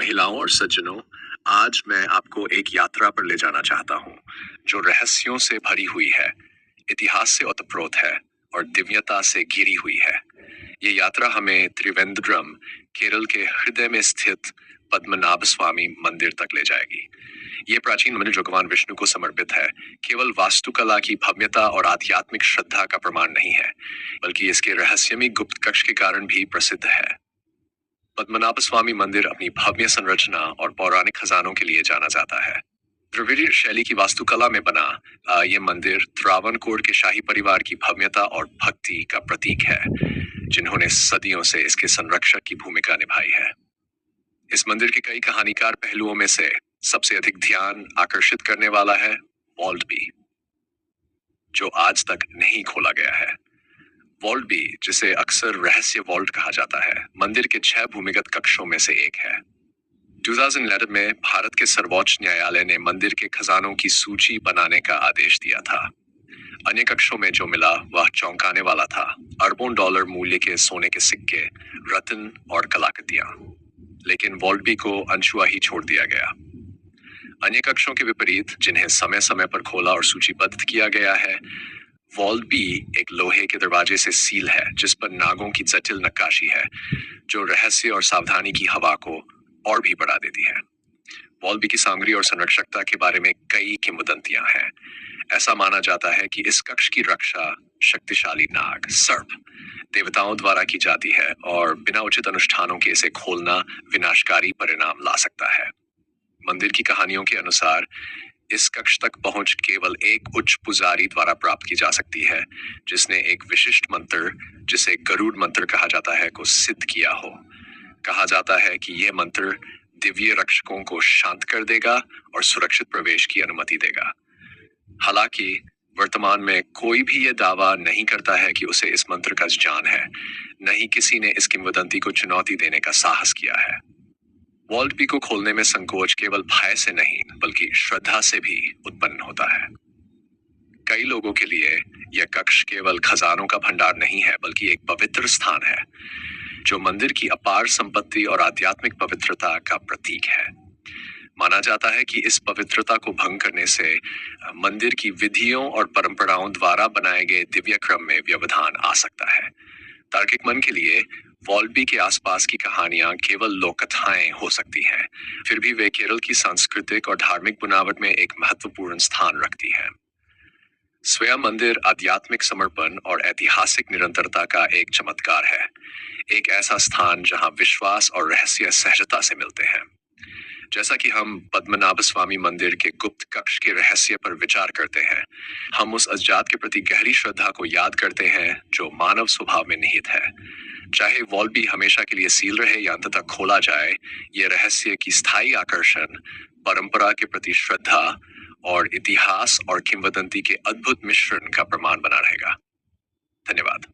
महिलाओं और सज्जनों, आज मैं आपको एक यात्रा पर ले जाना चाहता हूँ जो रहस्यों से भरी हुई है, इतिहास से ओतप्रोत है और दिव्यता से घिरी हुई है। ये यात्रा हमें त्रिवेंद्रम, केरल के हृदय में स्थित पद्मनाभ स्वामी मंदिर तक ले जाएगी। ये प्राचीन मंदिर जो भगवान विष्णु को समर्पित है, केवल वास्तुकला की भव्यता और आध्यात्मिक श्रद्धा का प्रमाण नहीं है, बल्कि इसके रहस्यमयी गुप्त कक्ष के कारण भी प्रसिद्ध है। पद्मनाभ स्वामी मंदिर अपनी भव्य संरचना और पौराणिक खजानों के लिए जाना जाता है। द्रविड़ शैली की वास्तुकला में बना ये मंदिर त्रावणकोर के शाही परिवार की भव्यता और भक्ति का प्रतीक है, जिन्होंने सदियों से इसके संरक्षक की भूमिका निभाई है। इस मंदिर के कई कहानीकार पहलुओं में से सबसे अधिक ध्यान आकर्षित करने वाला है वॉल्ट बी, जो आज तक नहीं खोला गया है। वॉल्ट बी, जिसे अक्सर रहस्य वॉल्ट कहा जाता है, मंदिर के 6 भूमिगत कक्षों में से एक है। 2011 में भारत के सर्वोच्च न्यायालय ने मंदिर के खजानों की सूची बनाने का आदेश दिया था। अन्य कक्षों में जो मिला वह चौंकाने वाला था। अरबों डॉलर मूल्य के सोने के सिक्के, रत्न और कलाकृतियां। लेकिन वॉल्ट बी को अनछुआ ही छोड़ दिया गया। अन्य कक्षों के विपरीत, जिन्हें समय समय पर खोला और सूचीबद्ध किया गया है, वॉल्ट बी एक लोहे के दरवाजे से सील है, जिस पर नागों की जटिल नक्काशी है, जो रहस्य और सावधानी की हवा को और भी बढ़ा देती है। वॉल्ट बी की सामग्री और संरक्षकता के बारे में कई किंवदंतियां हैं। ऐसा माना जाता है कि इस कक्ष की रक्षा शक्तिशाली नाग, सर्प, देवताओं द्वारा की जाती है और बिना उचित अनुष्ठानों के इसे खोलना विनाशकारी परिणाम ला सकता है। मंदिर की कहानियों के अनुसार इस कक्ष तक पहुंच केवल एक उच्च पुजारी द्वारा प्राप्त की जा सकती है, जिसने एक विशिष्ट मंत्र, जिसे गरुड़ मंत्र कहा जाता है, को सिद्ध किया हो। कहा जाता है कि यह मंत्र दिव्य रक्षकों को शांत कर देगा और सुरक्षित प्रवेश की अनुमति देगा। हालांकि वर्तमान में कोई भी यह दावा नहीं करता है कि उसे इस मंत्र का ज्ञान है, न ही किसी ने इस किंवदंती को चुनौती देने का साहस किया है। वॉल्ट बी को खोलने में संकोच केवल भय से नहीं, बल्कि श्रद्धा से भी उत्पन्न होता है। कई लोगों के लिए यह कक्ष केवल खजानों का भंडार नहीं है, बल्कि एक पवित्र स्थान है, जो मंदिर की अपार संपत्ति और आध्यात्मिक पवित्रता का प्रतीक है। माना जाता है कि इस पवित्रता को भंग करने से मंदिर की विधियों और परंपराओं द्वारा बनाए गए दिव्य क्रम में व्यवधान आ सकता है। तार्किक मन के लिए वॉल्ट बी के आसपास की कहानियां केवल लोक कथाएं हो सकती हैं, फिर भी वे केरल की सांस्कृतिक और धार्मिक बुनावट में एक महत्वपूर्ण स्थान रखती हैं। स्वयं मंदिर आध्यात्मिक समर्पण और ऐतिहासिक निरंतरता का एक चमत्कार है, एक ऐसा स्थान जहां विश्वास और रहस्य सहजता से मिलते हैं। जैसा कि हम पद्मनाभ स्वामी मंदिर के गुप्त कक्ष के रहस्य पर विचार करते हैं, हम उस अज्ञात के प्रति गहरी श्रद्धा को याद करते हैं जो मानव स्वभाव में निहित है। चाहे वॉल्ट बी हमेशा के लिए सील रहे या अंततः खोला जाए, ये रहस्य की स्थायी आकर्षण, परंपरा के प्रति श्रद्धा और इतिहास और किंवदंती के अद्भुत मिश्रण का प्रमाण बना रहेगा। धन्यवाद।